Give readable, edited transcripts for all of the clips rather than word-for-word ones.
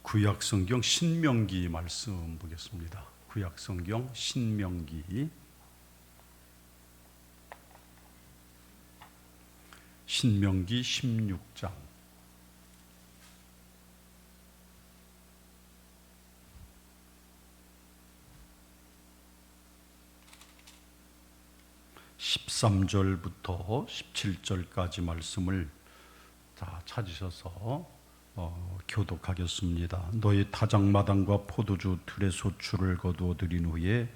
구약성경 신명기 말씀 보겠습니다. 구약성경 신명기 16장 13절부터 17절까지 말씀을 다 찾으셔서 교독하겠습니다. 너희 타작마당과 포도주 틀의 소출을 거두어 들인 후에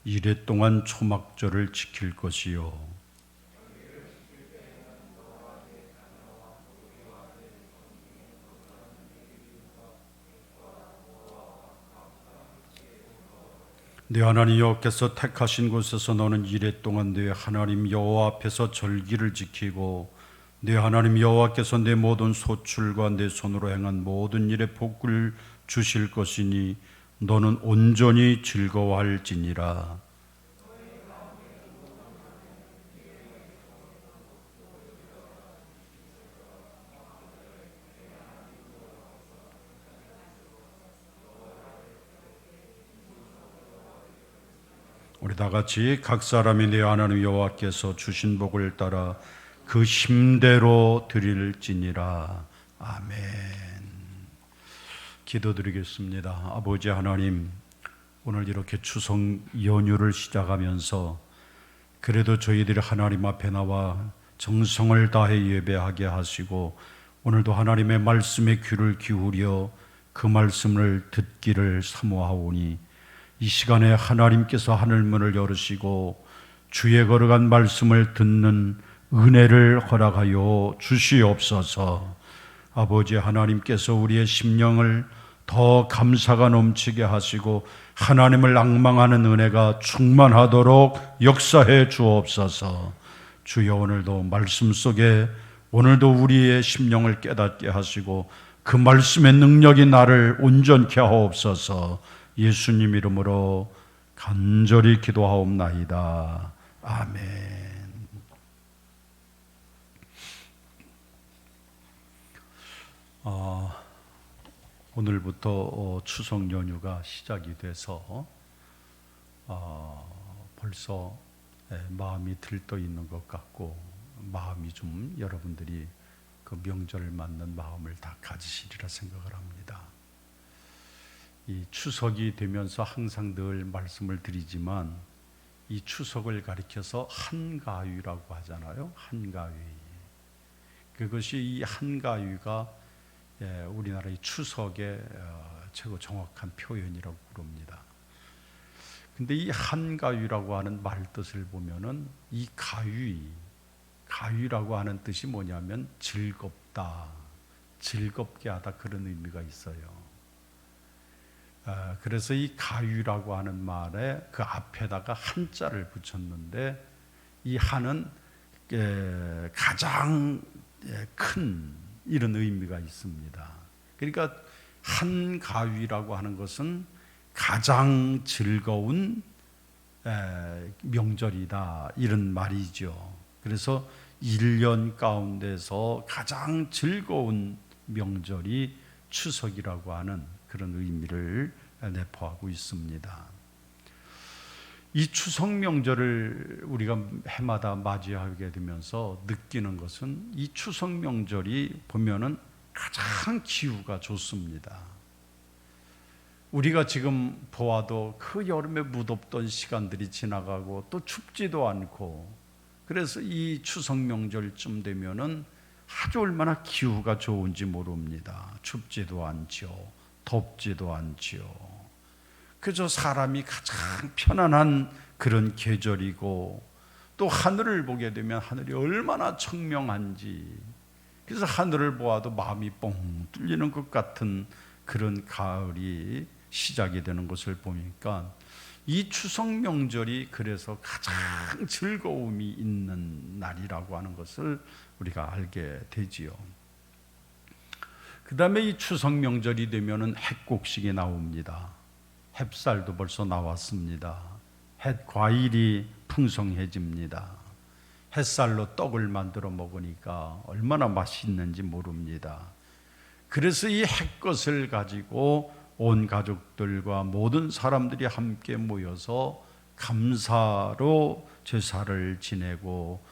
이레 동안 초막절을 지킬 것이요 네 하나님 여호와께서 택하신 곳에서 너는 이레 동안 네 하나님 여호와 앞에서 절기를 지키고 네 하나님 여호와께서 네 모든 소출과 네 손으로 행한 모든 일에 복을 주실 것이니 너는 온전히 즐거워할지니라. 우리 다 같이 각 사람이 네 하나님 여호와께서 주신 복을 따라 그 힘대로 드릴지니라. 아멘. 기도드리겠습니다. 아버지 하나님, 오늘 이렇게 추석 연휴를 시작하면서 그래도 저희들이 하나님 앞에 나와 정성을 다해 예배하게 하시고 오늘도 하나님의 말씀에 귀를 기울여 그 말씀을 듣기를 사모하오니 이 시간에 하나님께서 하늘문을 열으시고 주의 거룩한 말씀을 듣는 은혜를 허락하여 주시옵소서. 아버지 하나님께서 우리의 심령을 더 감사가 넘치게 하시고 하나님을 앙망하는 은혜가 충만하도록 역사해 주옵소서. 주여 오늘도 말씀 속에 오늘도 우리의 심령을 깨닫게 하시고 그 말씀의 능력이 나를 온전케 하옵소서. 예수님 이름으로 간절히 기도하옵나이다. 아멘. 오늘부터 추석 연휴가 시작이 돼서 벌써 마음이 들떠 있는 것 같고 마음이 좀 여러분들이 그 명절을 맞는 마음을 다 가지시리라 생각을 합니다. 이 추석이 되면서 항상 늘 말씀을 드리지만 이 추석을 가리켜서 한가위라고 하잖아요. 한가위. 그것이 이 한가위가 우리나라의 추석의 최고 정확한 표현이라고 그럽니다. 근데 이 한가위라고 하는 말 뜻을 보면은 이 가위라고 하는 뜻이 뭐냐면 즐겁다, 즐겁게 하다 그런 의미가 있어요. 그래서 이 가위라고 하는 말에 그 앞에다가 한자를 붙였는데 이 한은 가장 큰 이런 의미가 있습니다. 그러니까 한가위라고 하는 것은 가장 즐거운 명절이다 이런 말이죠. 그래서 1년 가운데서 가장 즐거운 명절이 추석이라고 하는 그런 의미를 내포하고 있습니다. 이 추석 명절을 우리가 해마다 맞이하게 되면서 느끼는 것은 이 추석 명절이 보면은 가장 기후가 좋습니다. 우리가 지금 보아도 그 여름에 무덥던 시간들이 지나가고 또 춥지도 않고 그래서 이 추석 명절쯤 되면은 아주 얼마나 기후가 좋은지 모릅니다. 춥지도 않죠. 덥지도 않죠. 그저 사람이 가장 편안한 그런 계절이고 또 하늘을 보게 되면 하늘이 얼마나 청명한지 그래서 하늘을 보아도 마음이 뻥 뚫리는 것 같은 그런 가을이 시작이 되는 것을 보니까 이 추석 명절이 그래서 가장 즐거움이 있는 날이라고 하는 것을 우리가 알게 되지요. 그 다음에 이 추석 명절이 되면은 햇곡식이 나옵니다. 햅쌀도 벌써 나왔습니다. 햇과일이 풍성해집니다. 햇살로 떡을 만들어 먹으니까 얼마나 맛있는지 모릅니다. 그래서 이 햇것을 가지고 온 가족들과 모든 사람들이 함께 모여서 감사로 제사를 지내고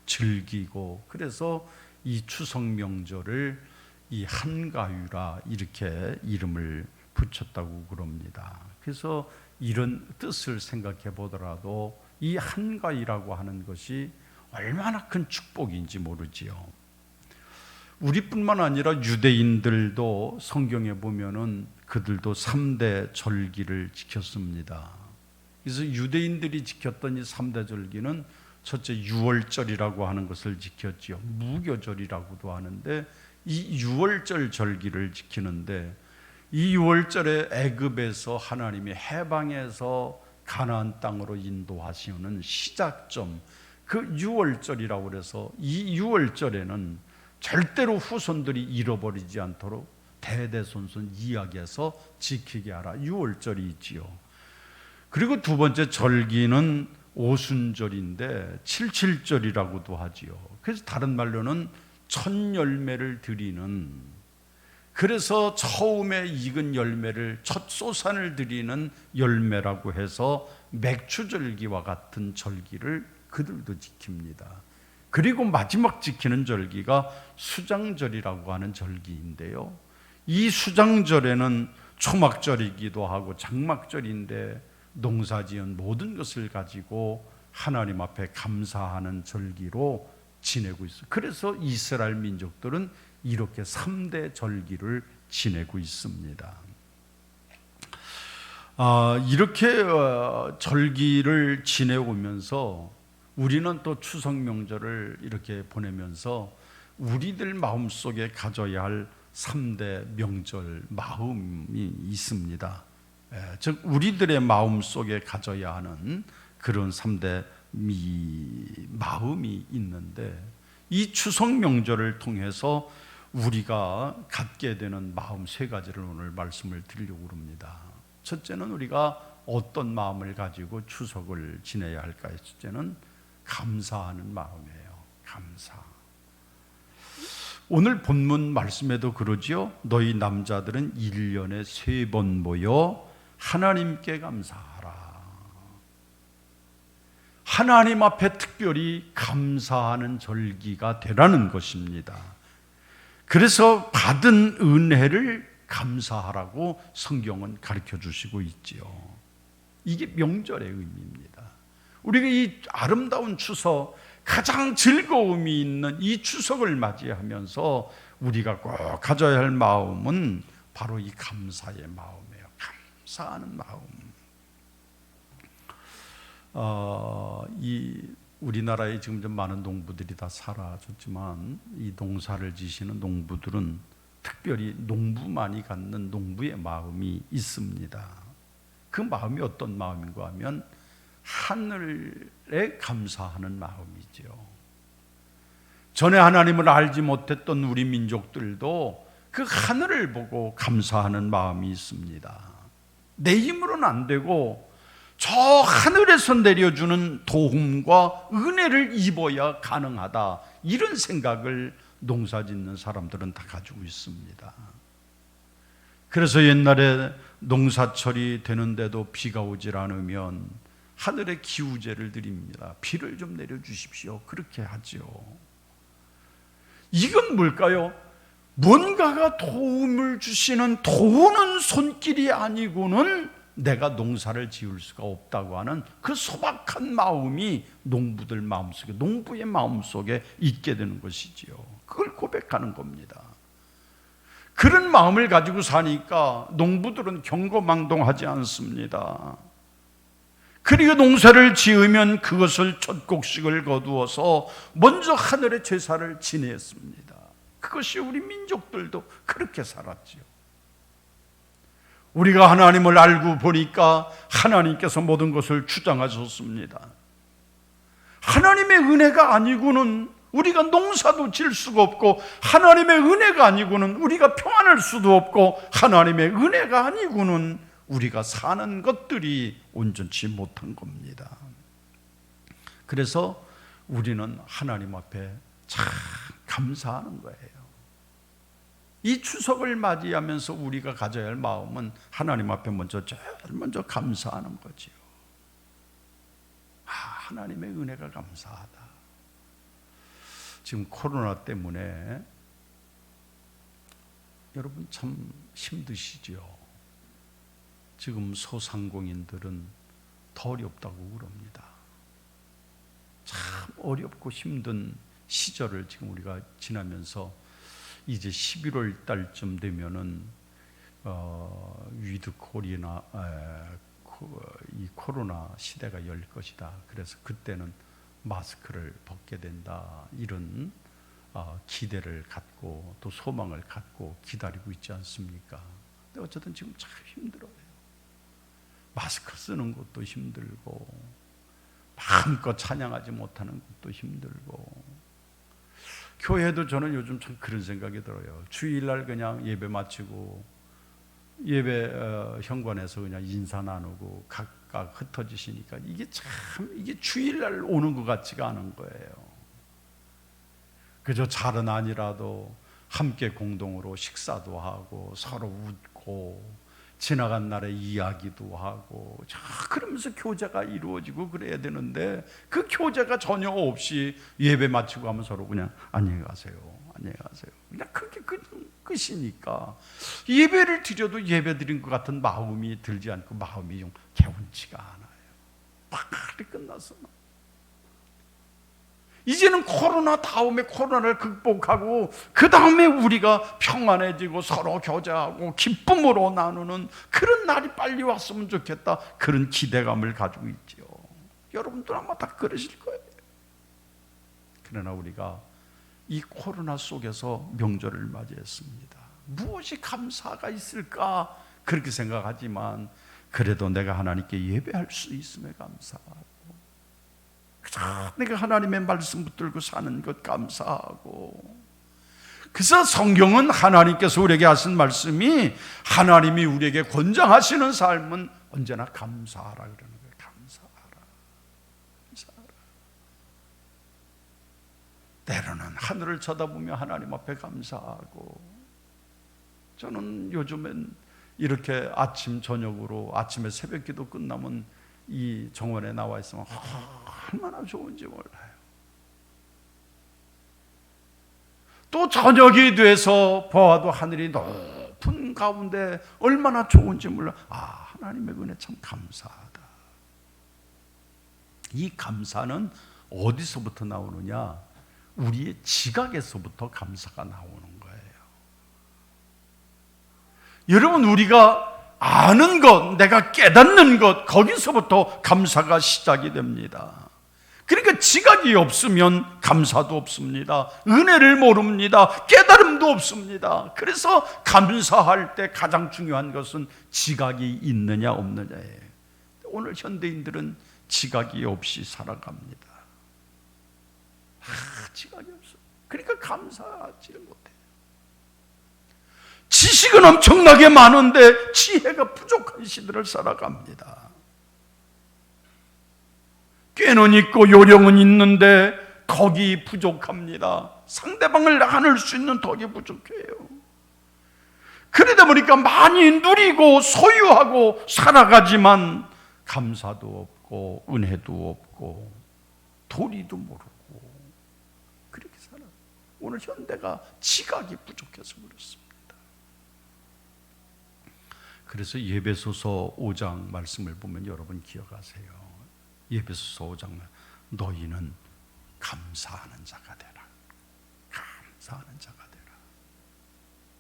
즐기고, 그래서 이 추석 명절을 이 한가위라 이렇게 이름을 붙였다고 그럽니다. 그래서 이런 뜻을 생각해 보더라도 이 한가위라고 하는 것이 얼마나 큰 축복인지 모르지요. 우리뿐만 아니라 유대인들도 성경에 보면은 그들도 3대 절기를 지켰습니다. 그래서 유대인들이 지켰던 이 3대 절기는 첫째 유월절이라고 하는 것을 지켰지요. 무교절이라고도 하는데 이 유월절 절기를 지키는데, 이 유월절에 애굽에서 하나님이 해방해서 가나안 땅으로 인도하시는 시작점, 그 유월절이라고 그래서 이 유월절에는 절대로 후손들이 잃어버리지 않도록 대대손손 이야기해서 지키게 하라, 유월절이 있지요. 그리고 두 번째 절기는 오순절인데 칠칠절이라고도 하지요. 그래서 다른 말로는 첫 열매를 드리는, 그래서 처음에 익은 열매를 첫 소산을 드리는 열매라고 해서 맥추절기와 같은 절기를 그들도 지킵니다. 그리고 마지막 지키는 절기가 수장절이라고 하는 절기인데요, 이 수장절에는 초막절이기도 하고 장막절인데 농사지은 모든 것을 가지고 하나님 앞에 감사하는 절기로 지내고 있어요. 그래서 이스라엘 민족들은 이렇게 3대 절기를 지내고 있습니다. 이렇게 절기를 지내오면서 우리는 또 추석 명절을 이렇게 보내면서 우리들 마음속에 가져야 할 3대 명절 마음이 있습니다. 즉 우리들의 마음속에 가져야 하는 그런 3대 마음이 있는데, 이 추석 명절을 통해서 우리가 갖게 되는 마음 3가지를 오늘 말씀을 드리려고 합니다. 첫째는 우리가 어떤 마음을 가지고 추석을 지내야 할까요? 첫째는 감사하는 마음이에요. 감사. 오늘 본문 말씀에도 그러지요. 너희 남자들은 1년에 3번 모여 하나님께 감사하라. 하나님 앞에 특별히 감사하는 절기가 되라는 것입니다. 그래서 받은 은혜를 감사하라고 성경은 가르쳐 주시고 있지요. 이게 명절의 의미입니다. 우리가 이 아름다운 추석, 가장 즐거움이 있는 이 추석을 맞이하면서 우리가 꼭 가져야 할 마음은 바로 이 감사의 마음이에요. 감사하는 마음. 이 우리나라에 지금 좀 많은 농부들이 다 사라졌지만, 이 농사를 지시는 농부들은 특별히 농부만이 갖는 농부의 마음이 있습니다. 그 마음이 어떤 마음인가 하면 하늘에 감사하는 마음이죠. 전에 하나님을 알지 못했던 우리 민족들도 그 하늘을 보고 감사하는 마음이 있습니다. 내 힘으로는 안 되고 저 하늘에서 내려주는 도움과 은혜를 입어야 가능하다, 이런 생각을 농사짓는 사람들은 다 가지고 있습니다. 그래서 옛날에 농사철이 되는데도 비가 오질 않으면 하늘에 기우제를 드립니다. 비를 좀 내려주십시오. 그렇게 하죠. 이건 뭘까요? 뭔가가 도움을 주시는 도우는 손길이 아니고는 내가 농사를 지을 수가 없다고 하는 그 소박한 마음이 농부들 마음속에, 농부의 마음속에 있게 되는 것이지요. 그걸 고백하는 겁니다. 그런 마음을 가지고 사니까 농부들은 경거망동하지 않습니다. 그리고 농사를 지으면 그것을 첫 곡식을 거두어서 먼저 하늘의 제사를 지냈습니다. 그것이 우리 민족들도 그렇게 살았지요. 우리가 하나님을 알고 보니까 하나님께서 모든 것을 주장하셨습니다. 하나님의 은혜가 아니고는 우리가 농사도 질 수가 없고, 하나님의 은혜가 아니고는 우리가 평안할 수도 없고, 하나님의 은혜가 아니고는 우리가 사는 것들이 온전치 못한 겁니다. 그래서 우리는 하나님 앞에 참 감사하는 거예요. 이 추석을 맞이하면서 우리가 가져야 할 마음은 하나님 앞에 제일 먼저 감사하는 거지요. 하나님의 은혜가 감사하다. 지금 코로나 때문에 여러분 참 힘드시죠. 지금 소상공인들은 더 어렵다고 그럽니다. 참 어렵고 힘든 시절을 지금 우리가 지나면서 이제 11월 달쯤 되면은 위드 코리나 이 코로나 시대가 열 것이다. 그래서 그때는 마스크를 벗게 된다. 이런 기대를 갖고 또 소망을 갖고 기다리고 있지 않습니까? 근데 어쨌든 지금 참 힘들어요. 마스크 쓰는 것도 힘들고 마음껏 찬양하지 못하는 것도 힘들고, 교회도 저는 요즘 참 그런 생각이 들어요. 주일날 그냥 예배 마치고 예배 현관에서 그냥 인사 나누고 각각 흩어지시니까 이게 주일날 오는 것 같지가 않은 거예요. 그저 잘은 아니라도 함께 공동으로 식사도 하고 서로 웃고 지나간 날의 이야기도 하고 그러면서 교제가 이루어지고 그래야 되는데 그 교제가 전혀 없이 예배 마치고 하면 서로 그냥 안녕히 가세요, 안녕히 가세요. 그냥 그게 끝이니까 예배를 드려도 예배 드린 것 같은 마음이 들지 않고 마음이 좀 개운치가 않아요. 빨리 끝났어. 이제는 코로나 다음에 코로나를 극복하고 그 다음에 우리가 평안해지고 서로 교제하고 기쁨으로 나누는 그런 날이 빨리 왔으면 좋겠다. 그런 기대감을 가지고 있지요. 여러분들 아마 다 그러실 거예요. 그러나 우리가 이 코로나 속에서 명절을 맞이했습니다. 무엇이 감사가 있을까 그렇게 생각하지만 그래도 내가 하나님께 예배할 수 있음에 감사하고 내가 하나님의 말씀 붙들고 사는 것 감사하고, 그래서 성경은 하나님께서 우리에게 하신 말씀이 하나님이 우리에게 권장하시는 삶은 언제나 감사하라 그러는 거예요. 감사하라. 때로는 하늘을 쳐다보며 하나님 앞에 감사하고, 저는 요즘엔 이렇게 아침 저녁으로 아침에 새벽기도 끝나면 이 정원에 나와 있으면 얼마나 좋은지 몰라요. 또 저녁이 돼서 보아도 하늘이 높은 가운데 얼마나 좋은지 몰라. 하나님의 은혜 참 감사하다. 이 감사는 어디서부터 나오느냐? 우리의 지각에서부터 감사가 나오는 거예요. 여러분, 우리가 아는 것, 내가 깨닫는 것, 거기서부터 감사가 시작이 됩니다. 그러니까 지각이 없으면 감사도 없습니다. 은혜를 모릅니다. 깨달음도 없습니다. 그래서 감사할 때 가장 중요한 것은 지각이 있느냐 없느냐예요. 오늘 현대인들은 지각이 없이 살아갑니다. 지각이 없어. 그러니까 감사하지를 못해요. 지식은 엄청나게 많은데 지혜가 부족한 시대를 살아갑니다. 꾀는 있고 요령은 있는데 덕이 부족합니다. 상대방을 나눌 수 있는 덕이 부족해요. 그러다 보니까 많이 누리고 소유하고 살아가지만 감사도 없고 은혜도 없고 도리도 모르고 그렇게 살아요. 오늘 현대가 지각이 부족해서 그렇습니다. 그래서 예배소서 5장 말씀을 보면 여러분 기억하세요. 예배소서 5장 너희는 감사하는 자가 되라. 감사하는 자가 되라.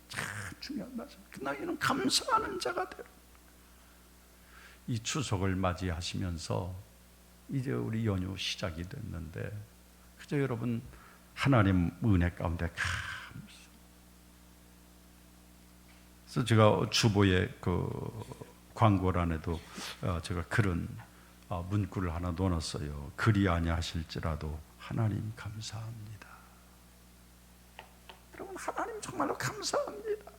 참 중요한 말씀. 너희는 감사하는 자가 되라. 이 추석을 맞이하시면서 이제 우리 연휴 시작이 됐는데 그저 여러분 하나님 은혜 가운데 감사. 그래서 제가 주보에 그 광고란에도 제가 그런 문구를 하나 넣어놨어요. 그리 아니하실지라도 하나님 감사합니다. 여러분 하나님 정말로 감사합니다.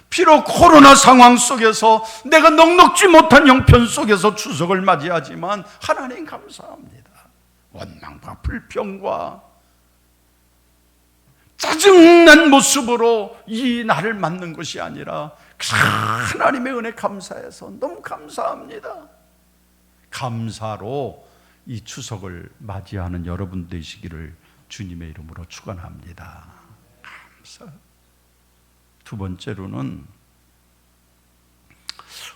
비록 코로나 상황 속에서 내가 넉넉지 못한 형편 속에서 추석을 맞이하지만 하나님 감사합니다. 원망과 불평과 짜증난 모습으로 이 나를 맞는 것이 아니라 하나님의 은혜 감사해서 너무 감사합니다. 감사로 이 추석을 맞이하는 여러분 되시기를 주님의 이름으로 축원합니다. 감사. 두 번째로는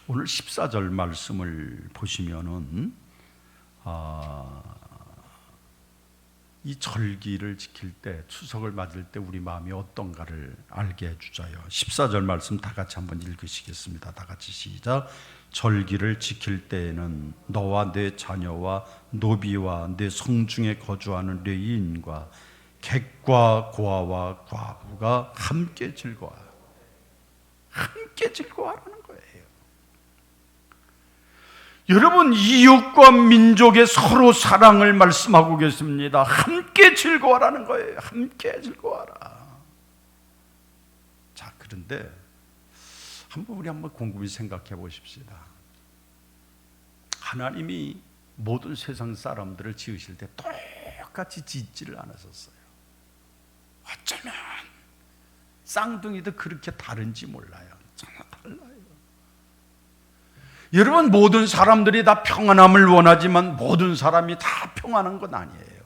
오늘 14절 말씀을 보시면은 이 절기를 지킬 때, 추석을 맞을 때 우리 마음이 어떤가를 알게 해주자요. 14절 말씀 다 같이 한번 읽으시겠습니다. 다 같이 시작. 절기를 지킬 때에는 너와 내 자녀와 노비와 내 성중에 거주하는 레위인과 객과 고아와 과부가 함께 즐거워하라. 함께 즐거워하라는 거예요. 여러분, 이웃과 민족의 서로 사랑을 말씀하고 계십니다. 함께 즐거워하라는 거예요. 함께 즐거워하라. 자, 그런데 우리 한번 곰곰이 생각해 보십시다. 하나님이 모든 세상 사람들을 지으실 때 똑같이 짓지를 않으셨어요. 어쩌면 쌍둥이도 그렇게 다른지 몰라요. 전혀 달라요. 여러분, 모든 사람들이 다 평안함을 원하지만 모든 사람이 다 평안한 건 아니에요.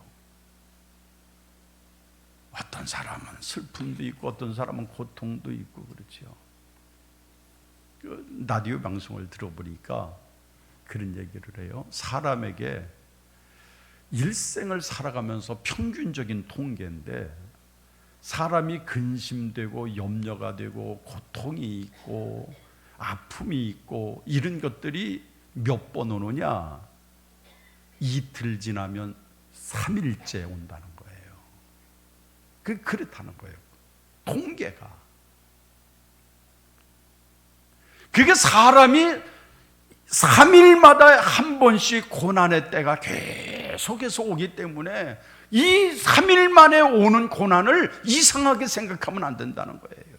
어떤 사람은 슬픔도 있고 어떤 사람은 고통도 있고 그렇죠. 라디오 방송을 들어보니까 그런 얘기를 해요. 사람에게 일생을 살아가면서 평균적인 통계인데, 사람이 근심되고 염려가 되고 고통이 있고 아픔이 있고 이런 것들이 몇 번 오느냐? 이틀 지나면 3일째 온다는 거예요. 그렇다는 거예요. 통계가. 그게 사람이 3일마다 한 번씩 고난의 때가 계속해서 오기 때문에 이 3일 만에 오는 고난을 이상하게 생각하면 안 된다는 거예요.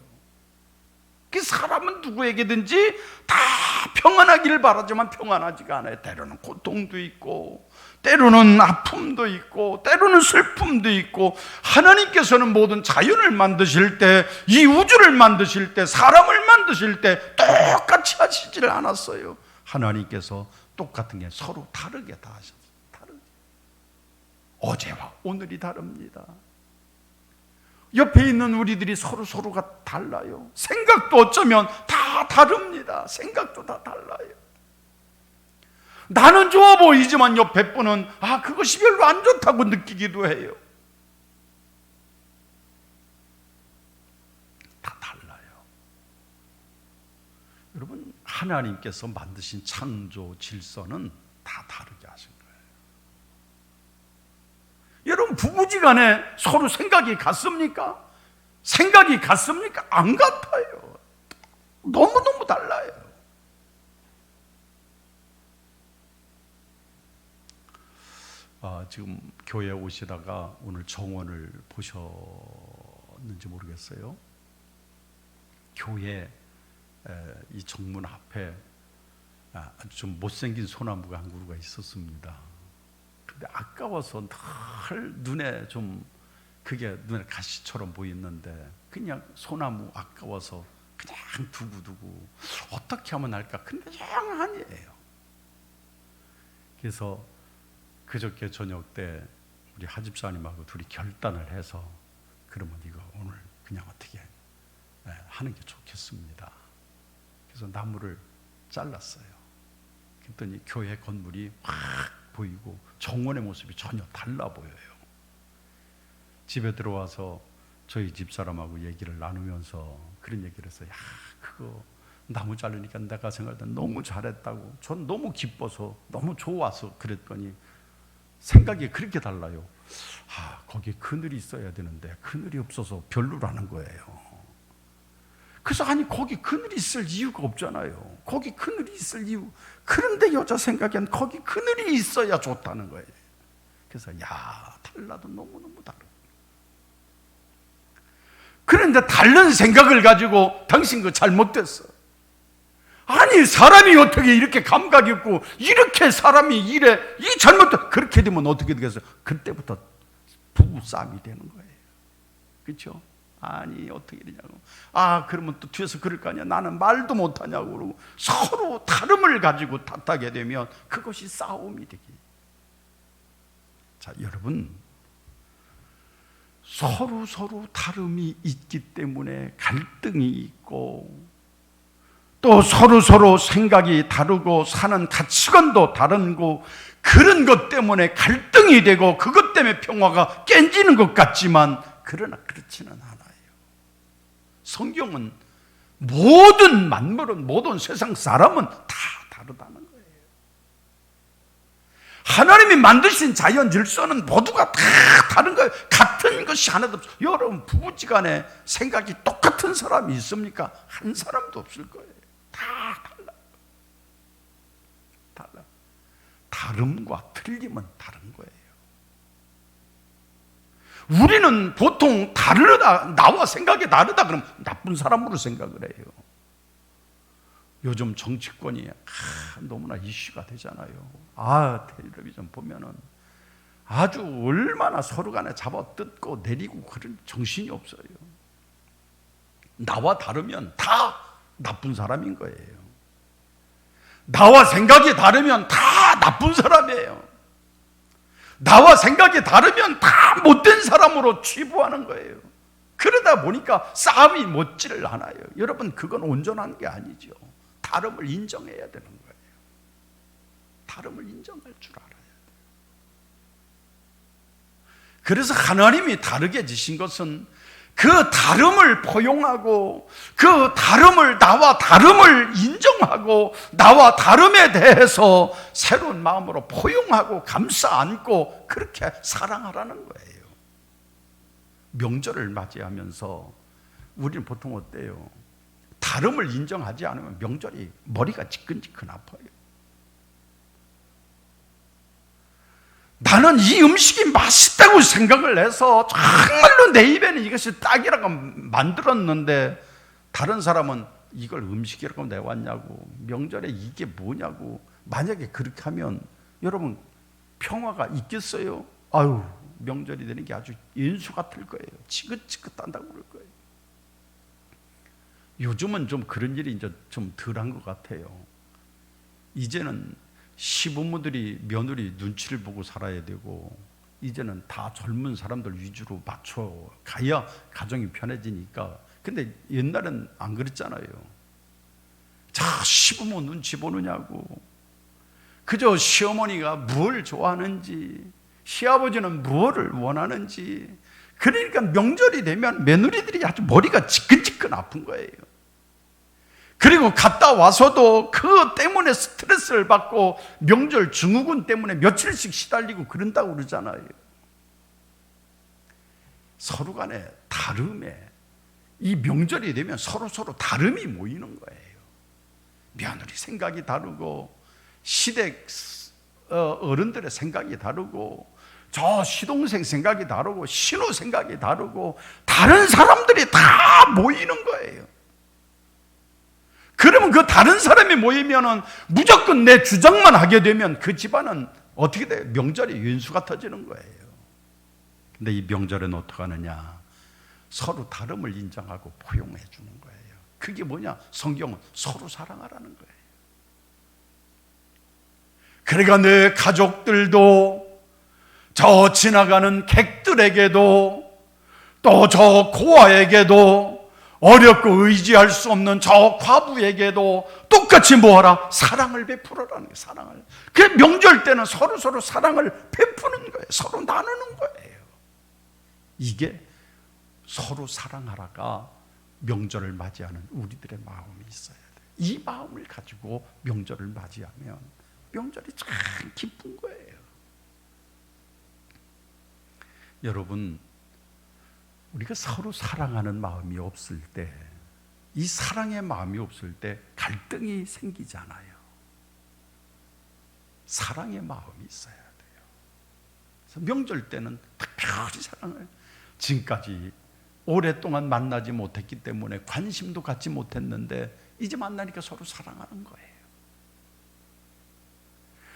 그 사람은 누구에게든지 다 평안하기를 바라지만 평안하지가 않아요. 때로는 고통도 있고, 때로는 아픔도 있고, 때로는 슬픔도 있고. 하나님께서는 모든 자연을 만드실 때, 이 우주를 만드실 때, 사람을 만드실 때 똑같이 하시질 않았어요. 하나님께서 똑같은 게 서로 다르게 다 하셨어요. 다르게. 어제와 오늘이 다릅니다. 옆에 있는 우리들이 서로가 달라요. 생각도 어쩌면 다 다릅니다. 생각도 다 달라요. 나는 좋아 보이지만 옆에 분은 그것이 별로 안 좋다고 느끼기도 해요. 다 달라요. 여러분, 하나님께서 만드신 창조 질서는 다 다르게 하신 거예요. 여러분, 부부지간에 서로 생각이 같습니까? 생각이 같습니까? 안 같아요. 너무너무 달라요. 지금 교회에 오시다가 오늘 정원을 보셨는지 모르겠어요. 교회 이 정문 앞에 좀 못생긴 소나무가 한 그루가 있었습니다. 근데 아까워서 늘 눈에 좀 그게 눈에 가시처럼 보였는데 그냥 소나무 아까워서 그냥 두고 어떻게 하면 할까? 근데 영 아니에요. 그래서 그저께 저녁 때 우리 하집사님하고 둘이 결단을 해서 그러면 이거 오늘 그냥 어떻게 하는 게 좋겠습니다. 그래서 나무를 잘랐어요. 그랬더니 교회 건물이 확 보이고 정원의 모습이 전혀 달라 보여요. 집에 들어와서 저희 집사람하고 얘기를 나누면서 그런 얘기를 했어요. 그거 나무 자르니까 내가 생각할 때 너무 잘했다고, 전 너무 기뻐서 너무 좋아서 그랬더니 생각이 그렇게 달라요. 거기에 그늘이 있어야 되는데 그늘이 없어서 별로라는 거예요. 그래서 거기 그늘이 있을 이유가 없잖아요. 거기 그늘이 있을 이유. 그런데 여자 생각엔 거기 그늘이 있어야 좋다는 거예요. 그래서 달라도 너무너무 다르고. 그런데 다른 생각을 가지고 당신 거 잘못됐어. 사람이 어떻게 이렇게 감각 있고 이렇게 사람이 이래, 이 잘못됐어. 그렇게 되면 어떻게 되겠어요? 그때부터 부부싸움이 되는 거예요. 그렇죠? 아니 어떻게 되냐고. 그러면 또 뒤에서 그럴 거 아니야. 나는 말도 못하냐고 그러고 서로 다름을 가지고 탓하게 되면 그것이 싸움이 되기. 자, 여러분, 서로 다름이 있기 때문에 갈등이 있고, 또 서로 생각이 다르고 사는 가치관도 다르고, 그런 것 때문에 갈등이 되고 그것 때문에 평화가 깨지는 것 같지만 그러나 그렇지는 않아요. 성경은 모든 만물은, 모든 세상 사람은 다 다르다는 거예요. 하나님이 만드신 자연 질서는 모두가 다 다른 거예요. 같은 것이 하나도 없어요. 여러분, 부부지간에 생각이 똑같은 사람이 있습니까? 한 사람도 없을 거예요. 다 달라. 다름과 틀림은 다른 거예요. 우리는 보통 다르다, 나와 생각이 다르다 그러면 나쁜 사람으로 생각을 해요. 요즘 정치권이 너무나 이슈가 되잖아요. 텔레비전 보면은 아주 얼마나 서로 간에 잡아뜯고 내리고 그런 정신이 없어요. 나와 다르면 다 나쁜 사람인 거예요. 나와 생각이 다르면 다 나쁜 사람이에요. 나와 생각이 다르면 다 못된 사람으로 치부하는 거예요. 그러다 보니까 싸움이 멎지를 않아요. 여러분, 그건 온전한 게 아니죠. 다름을 인정해야 되는 거예요. 다름을 인정할 줄 알아야 돼요. 그래서 하나님이 다르게 지신 것은 그 다름을 포용하고, 그 다름을, 나와 다름을 인정하고, 나와 다름에 대해서 새로운 마음으로 포용하고 감싸 안고 그렇게 사랑하라는 거예요. 명절을 맞이하면서 우리는 보통 어때요? 다름을 인정하지 않으면 명절이 머리가 지끈지끈 아파요. 나는 이 음식이 맛있다고 생각을 해서 정말로 내 입에는 이것이 딱이라고 만들었는데 다른 사람은 이걸 음식이라고 내왔냐고, 명절에 이게 뭐냐고. 만약에 그렇게 하면 여러분, 평화가 있겠어요? 명절이 되는 게 아주 인수 같을 거예요. 지긋지긋한다고 그럴 거예요. 요즘은 좀 그런 일이 이제 좀 덜한 것 같아요. 이제는 시부모들이 며느리 눈치를 보고 살아야 되고, 이제는 다 젊은 사람들 위주로 맞춰 가야 가정이 편해지니까. 근데 옛날엔 안 그랬잖아요. 시부모 눈치 보느냐고. 그저 시어머니가 뭘 좋아하는지, 시아버지는 무엇을 원하는지. 그러니까 명절이 되면 며느리들이 아주 머리가 지끈지끈 아픈 거예요. 그리고 갔다 와서도 그 때문에 스트레스를 받고 명절 증후군 때문에 며칠씩 시달리고 그런다고 그러잖아요. 서로 간에 다름에, 이 명절이 되면 서로 다름이 모이는 거예요. 며느리 생각이 다르고, 시댁 어른들의 생각이 다르고, 저 시동생 생각이 다르고, 신우 생각이 다르고, 다른 사람들이 다 모이는 거예요. 그러면 그 다른 사람이 모이면은 무조건 내 주장만 하게 되면 그 집안은 어떻게 돼요? 명절이 윤수가 터지는 거예요. 근데 이 명절은 어떻게 하느냐? 서로 다름을 인정하고 포용해 주는 거예요. 그게 뭐냐? 성경은 서로 사랑하라는 거예요. 그러니까 내 가족들도, 저 지나가는 객들에게도, 또 저 고아에게도, 어렵고 의지할 수 없는 저 과부에게도 똑같이 뭐하라? 사랑을 베풀어라는 거예요. 사랑을. 그 명절 때는 서로 사랑을 베푸는 거예요. 서로 나누는 거예요. 이게 서로 사랑하라가 명절을 맞이하는 우리들의 마음이 있어야 돼요. 이 마음을 가지고 명절을 맞이하면 명절이 참 기쁜 거예요. 여러분, 우리가 서로 사랑하는 마음이 없을 때, 이 사랑의 마음이 없을 때 갈등이 생기잖아요. 사랑의 마음이 있어야 돼요. 그래서 명절 때는 특별히 사랑을, 지금까지 오랫동안 만나지 못했기 때문에 관심도 갖지 못했는데 이제 만나니까 서로 사랑하는 거예요.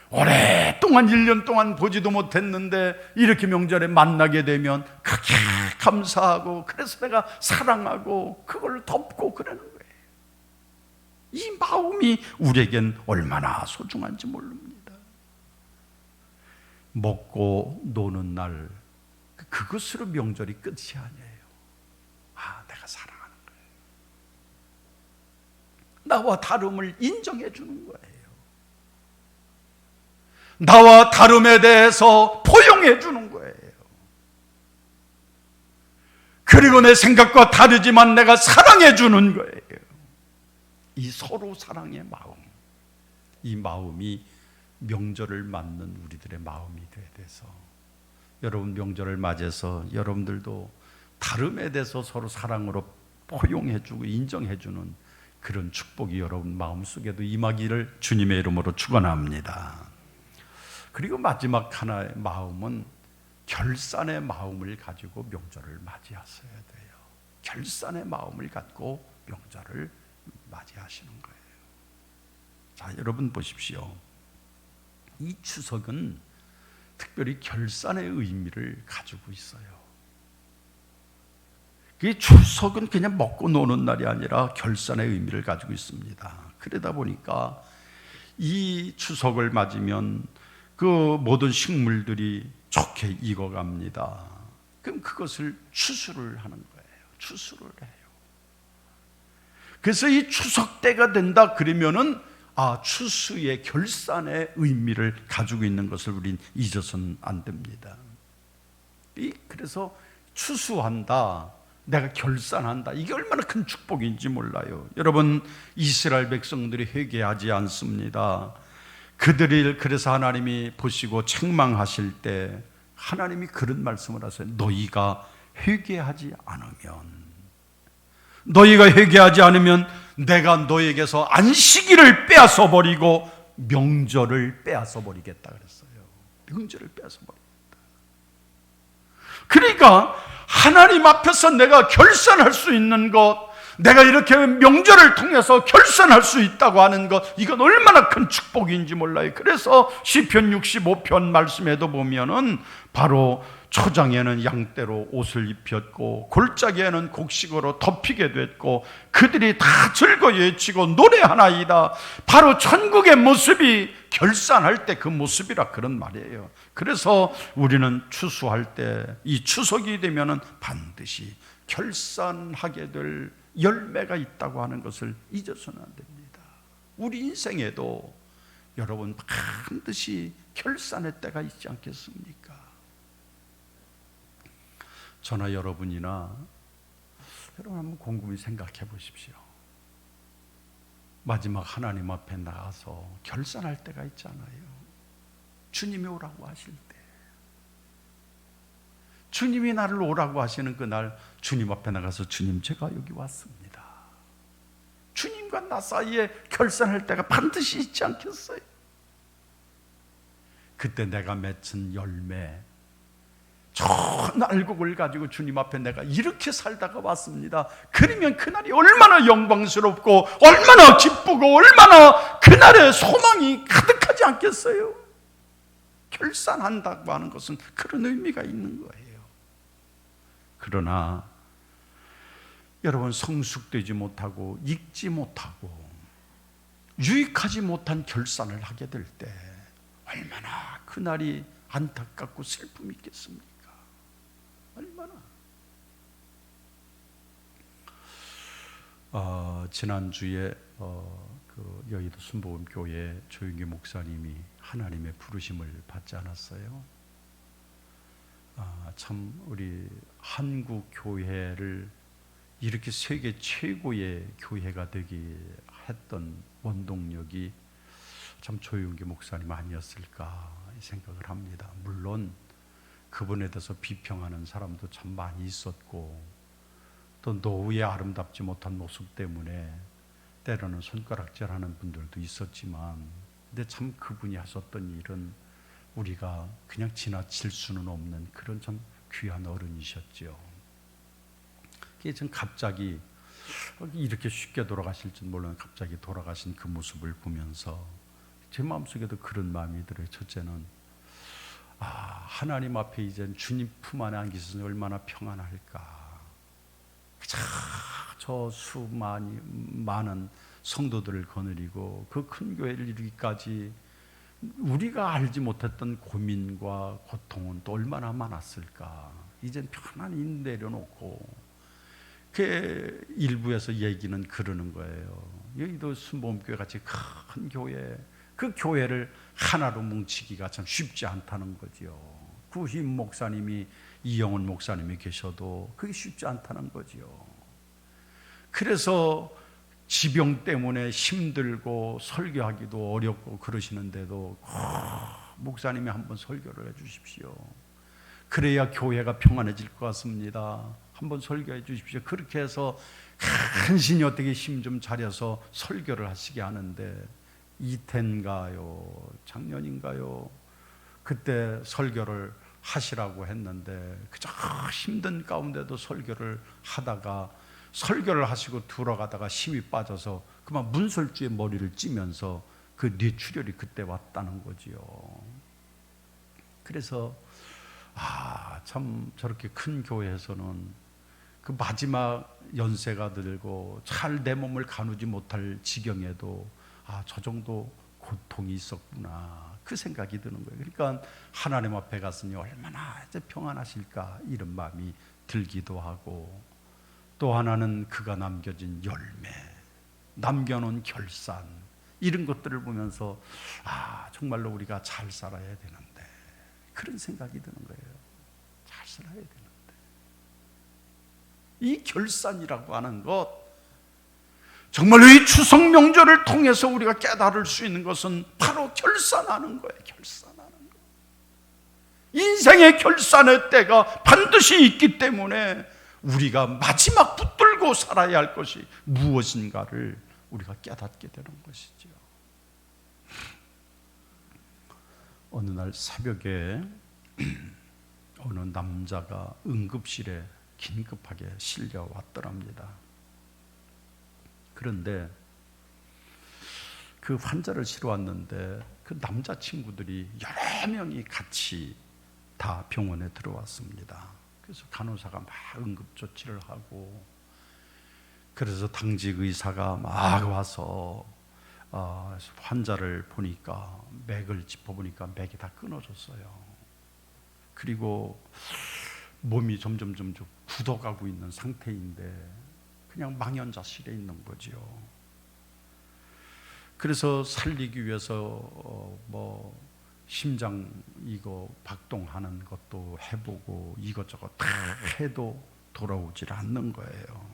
오랫동안 동안 1년 동안 보지도 못했는데 이렇게 명절에 만나게 되면 그렇게 감사하고 그래서 내가 사랑하고 그걸 덮고 그러는 거예요. 이 마음이 우리에겐 얼마나 소중한지 모릅니다. 먹고 노는 날 그것으로 명절이 끝이 아니에요. 내가 사랑하는 거예요. 나와 다름을 인정해 주는 거예요. 나와 다름에 대해서 포용해 주는 거예요. 그리고 내 생각과 다르지만 내가 사랑해 주는 거예요. 이 서로 사랑의 마음, 이 마음이 명절을 맞는 우리들의 마음이 되어야 돼서, 여러분 명절을 맞아서 여러분들도 다름에 대해서 서로 사랑으로 포용해주고 인정해주는 그런 축복이 여러분 마음속에도 임하기를 주님의 이름으로 축원합니다. 그리고 마지막 하나의 마음은 결산의 마음을 가지고 명절을 맞이하셔야 돼요. 결산의 마음을 갖고 명절을 맞이하시는 거예요. 자, 여러분 보십시오. 이 추석은 특별히 결산의 의미를 가지고 있어요. 이 추석은 그냥 먹고 노는 날이 아니라 결산의 의미를 가지고 있습니다. 그러다 보니까 이 추석을 맞으면 그 모든 식물들이 좋게 익어갑니다. 그럼 그것을 추수를 하는 거예요. 추수를 해요. 그래서 이 추석 때가 된다 그러면은 추수의 결산의 의미를 가지고 있는 것을 우린 잊어서는 안 됩니다. 그래서 추수한다, 내가 결산한다, 이게 얼마나 큰 축복인지 몰라요. 여러분, 이스라엘 백성들이 회개하지 않습니다. 그들을 그래서 하나님이 보시고 책망하실 때 하나님이 그런 말씀을 하세요. 너희가 회개하지 않으면 내가 너에게서 안식일을 빼앗아 버리고 명절을 빼앗아 버리겠다 그랬어요. 명절을 빼앗아 버리겠다. 그러니까 하나님 앞에서 내가 결산할 수 있는 것, 내가 이렇게 명절을 통해서 결산할 수 있다고 하는 것, 이건 얼마나 큰 축복인지 몰라요. 그래서 시편 65편 말씀에도 보면은 바로 초장에는 양떼로 옷을 입혔고 골짜기에는 곡식으로 덮이게 됐고 그들이 다 즐거이 외치고 노래하나이다. 바로 천국의 모습이 결산할 때 그 모습이라 그런 말이에요. 그래서 우리는 추수할 때, 이 추석이 되면은 반드시 결산하게 될 열매가 있다고 하는 것을 잊어서는 안 됩니다. 우리 인생에도 여러분 반드시 결산의 때가 있지 않겠습니까? 저나 여러분이나 여러분 한번 곰곰이 생각해 보십시오. 마지막 하나님 앞에 나가서 결산할 때가 있잖아요. 주님이 오라고 하실 때, 주님이 나를 오라고 하시는 그날 주님 앞에 나가서 주님 제가 여기 왔습니다. 주님과 나 사이에 결산할 때가 반드시 있지 않겠어요? 그때 내가 맺은 열매, 좋은 알곡을 가지고 주님 앞에 내가 이렇게 살다가 왔습니다. 그러면 그날이 얼마나 영광스럽고 얼마나 기쁘고 얼마나 그날의 소망이 가득하지 않겠어요? 결산한다고 하는 것은 그런 의미가 있는 거예요. 그러나 여러분, 성숙되지 못하고 익지 못하고 유익하지 못한 결산을 하게 될 때 얼마나 그날이 안타깝고 슬픔이 있겠습니까? 얼마나. 지난주에 그 여의도 순복음교회 조윤기 목사님이 하나님의 부르심을 받지 않았어요? 참 우리 한국 교회를 이렇게 세계 최고의 교회가 되게 했던 원동력이 참 조윤기 목사님 아니었을까 생각을 합니다. 물론 그분에 대해서 비평하는 사람도 참 많이 있었고 또 노후의 아름답지 못한 모습 때문에 때로는 손가락질하는 분들도 있었지만, 근데 참 그분이 하셨던 일은 우리가 그냥 지나칠 수는 없는 그런 참 귀한 어른이셨죠. 그게 전 갑자기 이렇게 쉽게 돌아가실 줄 몰랐는데 갑자기 돌아가신 그 모습을 보면서 제 마음속에도 그런 마음이 들어요. 첫째는 하나님 앞에 이제 주님 품 안에 안겨 있으니 얼마나 평안할까. 저 많은 성도들을 거느리고 그 큰 교회를 이루기까지 우리가 알지 못했던 고민과 고통은 또 얼마나 많았을까. 이젠 편안히 내려놓고 그 일부에서 얘기는 그러는 거예요. 여기도 순복음교회 같이 큰 교회, 그 교회를 하나로 뭉치기가 참 쉽지 않다는 거죠. 구임 목사님이, 이영훈 목사님이 계셔도 그게 쉽지 않다는 거죠. 그래서 지병 때문에 힘들고 설교하기도 어렵고 그러시는데도 목사님이 한번 설교를 해주십시오. 그래야 교회가 평안해질 것 같습니다. 한번 설교해 주십시오. 그렇게 해서 간신히 어떻게 힘 좀 차려서 설교를 하시게 하는데, 이태인가요? 작년인가요? 그때 설교를 하시라고 했는데 그저 힘든 가운데도 설교를 하다가 설교를 하시고 들어가다가 힘이 빠져서 그만 문설주에 머리를 찌면서 그 뇌출혈이 그때 왔다는 거지요. 그래서 참 저렇게 큰 교회에서는 그 마지막 연세가 들고 잘 내 몸을 가누지 못할 지경에도 저 정도 고통이 있었구나, 그 생각이 드는 거예요. 그러니까 하나님 앞에 갔으니 얼마나 이제 평안하실까, 이런 마음이 들기도 하고, 또 하나는 그가 남겨진 열매, 남겨놓은 결산, 이런 것들을 보면서 정말로 우리가 잘 살아야 되는데, 그런 생각이 드는 거예요. 잘 살아야 되는데 이 결산이라고 하는 것, 정말로 이 추석 명절을 통해서 우리가 깨달을 수 있는 것은 바로 결산하는 거예요. 결산하는 거. 인생의 결산의 때가 반드시 있기 때문에 우리가 마지막 붙들고 살아야 할 것이 무엇인가를 우리가 깨닫게 되는 것이죠. 어느 날 새벽에 어느 남자가 응급실에 긴급하게 실려왔더랍니다. 그런데 그 환자를 실어 왔는데 그 남자친구들이 여러 명이 같이 다 병원에 들어왔습니다. 그래서 간호사가 막 응급조치를 하고, 그래서 당직 의사가 막 와서 환자를 보니까, 맥을 짚어보니까 맥이 다 끊어졌어요. 그리고 몸이 점점 굳어가고 있는 상태인데 그냥 망연자실에 있는 거죠. 그래서 살리기 위해서 심장 이거 박동하는 것도 해보고 이것저것 다 해도 돌아오질 않는 거예요.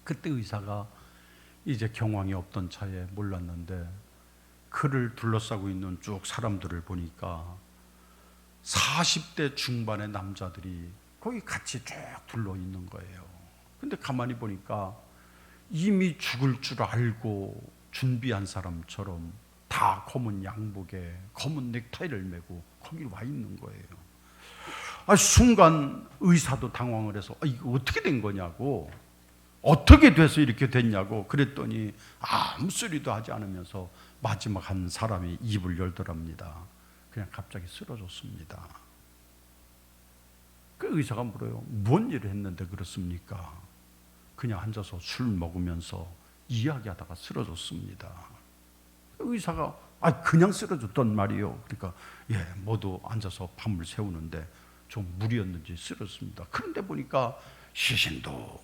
그때 의사가 이제 경황이 없던 차에 몰랐는데, 그를 둘러싸고 있는 쭉 사람들을 보니까 40대 중반의 남자들이 거기 같이 쭉 둘러 있는 거예요. 근데 가만히 보니까 이미 죽을 줄 알고 준비한 사람처럼 다 검은 양복에 검은 넥타이를 메고 거기 와 있는 거예요. 순간 의사도 당황을 해서 이거 어떻게 된 거냐고, 어떻게 돼서 이렇게 됐냐고 그랬더니 아무 소리도 하지 않으면서 마지막 한 사람이 입을 열더랍니다. 그냥 갑자기 쓰러졌습니다. 그 의사가 물어요. 뭔 일을 했는데 그렇습니까? 그냥 앉아서 술 먹으면서 이야기하다가 쓰러졌습니다. 의사가 그냥 쓰러졌단 말이에요. 그러니까 모두 앉아서 밤을 새우는데 좀 무리였는지 쓰러졌습니다. 그런데 보니까 시신도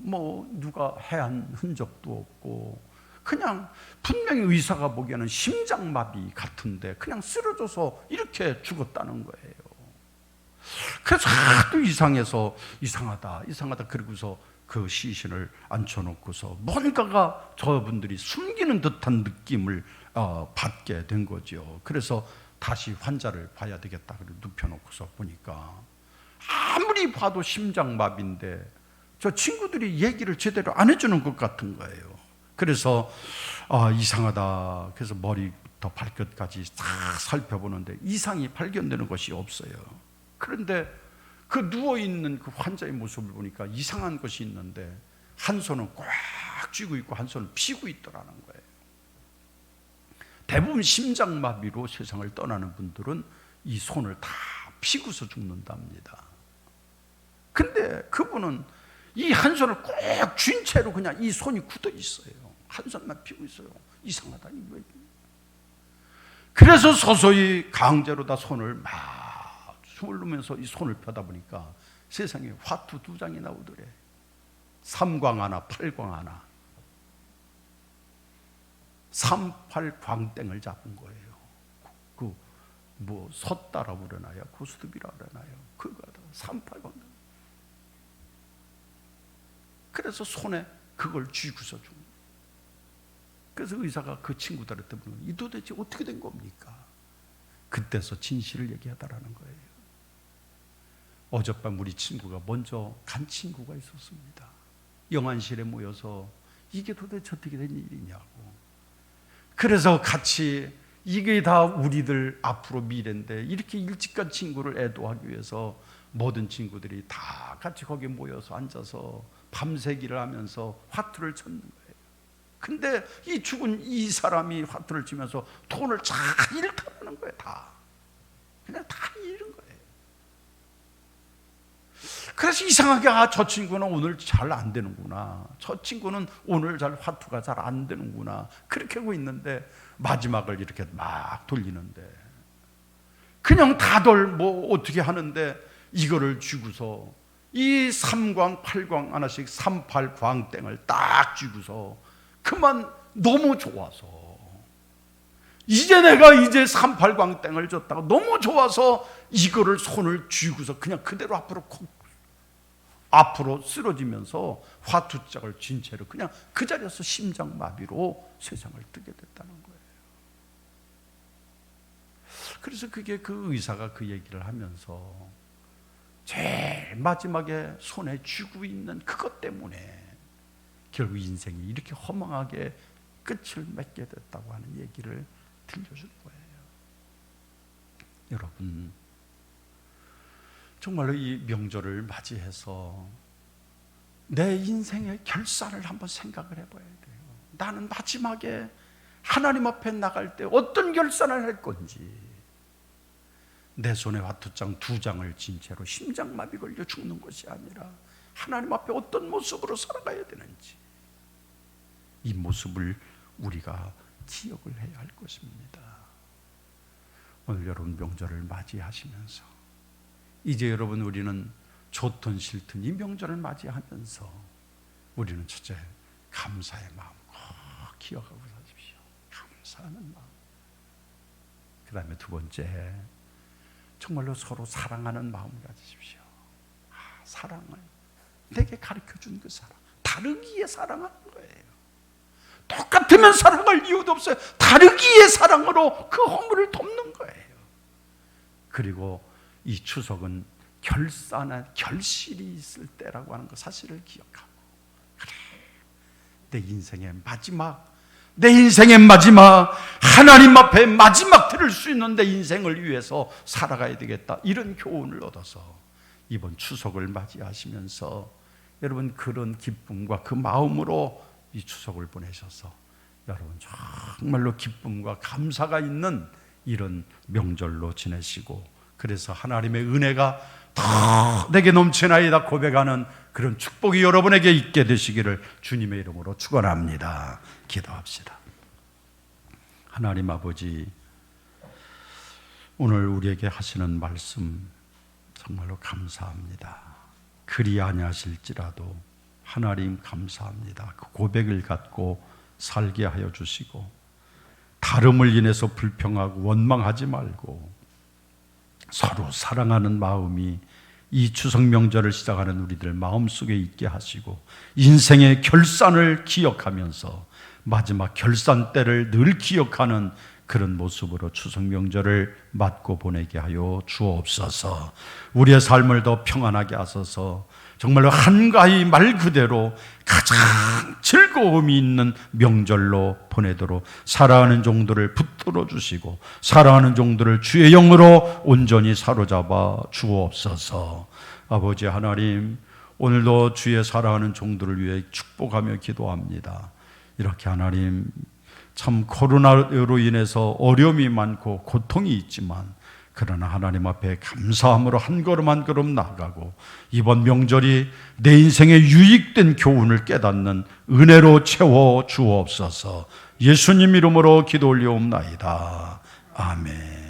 누가 해한 흔적도 없고, 그냥 분명히 의사가 보기에는 심장마비 같은데 그냥 쓰러져서 이렇게 죽었다는 거예요. 그래서 하도 이상하다 그러고서 그 시신을 앉혀놓고서 뭔가가 저분들이 숨기는 듯한 느낌을 받게 된 거죠. 그래서 다시 환자를 봐야 되겠다 그래서 눕혀놓고서 보니까 아무리 봐도 심장마비인데 저 친구들이 얘기를 제대로 안 해주는 것 같은 거예요. 그래서 이상하다. 그래서 머리부터 발끝까지 다 살펴보는데 이상이 발견되는 것이 없어요. 그런데 그 누워있는 그 환자의 모습을 보니까 이상한 것이 있는데, 한 손은 꽉 쥐고 있고 한 손은 피고 있더라는 거예요. 대부분 심장마비로 세상을 떠나는 분들은 이 손을 다 피고서 죽는답니다. 근데 그분은 이 한 손을 꼭 쥔 채로 그냥 이 손이 굳어 있어요. 한 손만 피고 있어요. 이상하다. 그래서 서서히 강제로 손을 막 숨을 누면서 이 손을 펴다 보니까 세상에 화투 2장이 나오더래. 3광 하나, 8광 하나. 38광땡을 잡은 거예요. 뭐 섰다라 그러나요? 고스톱이라 그러나요? 그거 38광. 그래서 손에 그걸 쥐고서 죽는. 그래서 의사가 그 친구들한테 물어보는, 이 도대체 어떻게 된 겁니까? 그때서 진실을 얘기하다라는 거예요. 어젯밤 우리 친구가 먼저 간 친구가 있었습니다. 영안실에 모여서 이게 도대체 어떻게 된 일이냐고. 그래서 같이 이게 다 우리들 앞으로 미래인데 이렇게 일찍 간 친구를 애도하기 위해서 모든 친구들이 다 같이 거기 모여서 앉아서 밤새기를 하면서 화투를 쳤는 거예요. 근데 이 죽은 이 사람이 화투를 치면서 돈을 잘 잃다라는 거예요. 다 그냥 다 잃은 거예요. 그래서 이상하게 저 친구는 오늘 잘 안 되는구나, 저 친구는 오늘 잘 화투가 잘 안 되는구나, 그렇게 하고 있는데 마지막을 이렇게 막 돌리는데 그냥 다들 뭐 어떻게 하는데 이거를 쥐고서 이 3광 8광 하나씩 38광땡을 딱 쥐고서 그만 너무 좋아서 이제 내가 38광땡을 줬다가 너무 좋아서 이거를 손을 쥐고서 그냥 그대로 앞으로 쓰러지면서 화투짝을 쥔 채로 그냥 그 자리에서 심장마비로 세상을 뜨게 됐다는 거예요. 그래서 그게 그 의사가 그 얘기를 하면서 제일 마지막에 손에 쥐고 있는 그것 때문에 결국 인생이 이렇게 허망하게 끝을 맺게 됐다고 하는 얘기를 들려준 거예요. 여러분, 정말로 이 명절을 맞이해서 내 인생의 결산을 한번 생각을 해봐야 돼요. 나는 마지막에 하나님 앞에 나갈 때 어떤 결산을 할 건지, 내 손에 화투장 2장을 쥔 채로 심장마비 걸려 죽는 것이 아니라 하나님 앞에 어떤 모습으로 살아가야 되는지, 이 모습을 우리가 기억을 해야 할 것입니다. 오늘 여러분 명절을 맞이하시면서 이제 여러분 우리는 좋든 싫든 이 명절을 맞이하면서 우리는 첫째 감사의 마음 꼭 기억하고 사십시오. 감사하는 마음. 그 다음에 두 번째, 정말로 서로 사랑하는 마음을 가지십시오. 사랑을 내게 가르쳐준 그 사랑, 다르기에 사랑하는 거예요. 똑같으면 사랑할 이유도 없어요. 다르기에 사랑으로 그 허물을 덮는 거예요. 그리고 이 추석은 결실이 있을 때라고 하는 그 사실을 기억하고, 그래, 내 인생의 마지막 하나님 앞에 마지막 들을 수 있는 내 인생을 위해서 살아가야 되겠다, 이런 교훈을 얻어서 이번 추석을 맞이하시면서 여러분 그런 기쁨과 그 마음으로 이 추석을 보내셔서 여러분 정말로 기쁨과 감사가 있는 이런 명절로 지내시고, 그래서 하나님의 은혜가 다 내게 넘치나이다 고백하는 그런 축복이 여러분에게 있게 되시기를 주님의 이름으로 축원합니다. 기도합시다. 하나님 아버지, 오늘 우리에게 하시는 말씀 정말로 감사합니다. 그리 아니하실지라도 하나님 감사합니다. 그 고백을 갖고 살게 하여 주시고, 다름을 인해서 불평하고 원망하지 말고 서로 사랑하는 마음이 이 추석 명절을 시작하는 우리들 마음속에 있게 하시고, 인생의 결산을 기억하면서 마지막 결산 때를 늘 기억하는 그런 모습으로 추석 명절을 맞고 보내게 하여 주옵소서. 우리의 삶을 더 평안하게 하소서. 정말로 한가히 말 그대로 가장 즐거움이 있는 명절로 보내도록 사랑하는 종들을 붙들어 주시고, 사랑하는 종들을 주의 영으로 온전히 사로잡아 주옵소서. 아버지 하나님, 오늘도 주의 사랑하는 종들을 위해 축복하며 기도합니다. 이렇게 하나님, 참 코로나로 인해서 어려움이 많고 고통이 있지만 그러나 하나님 앞에 감사함으로 한 걸음 한 걸음 나아가고 이번 명절이 내 인생에 유익된 교훈을 깨닫는 은혜로 채워 주옵소서. 예수님 이름으로 기도 올리옵나이다. 아멘.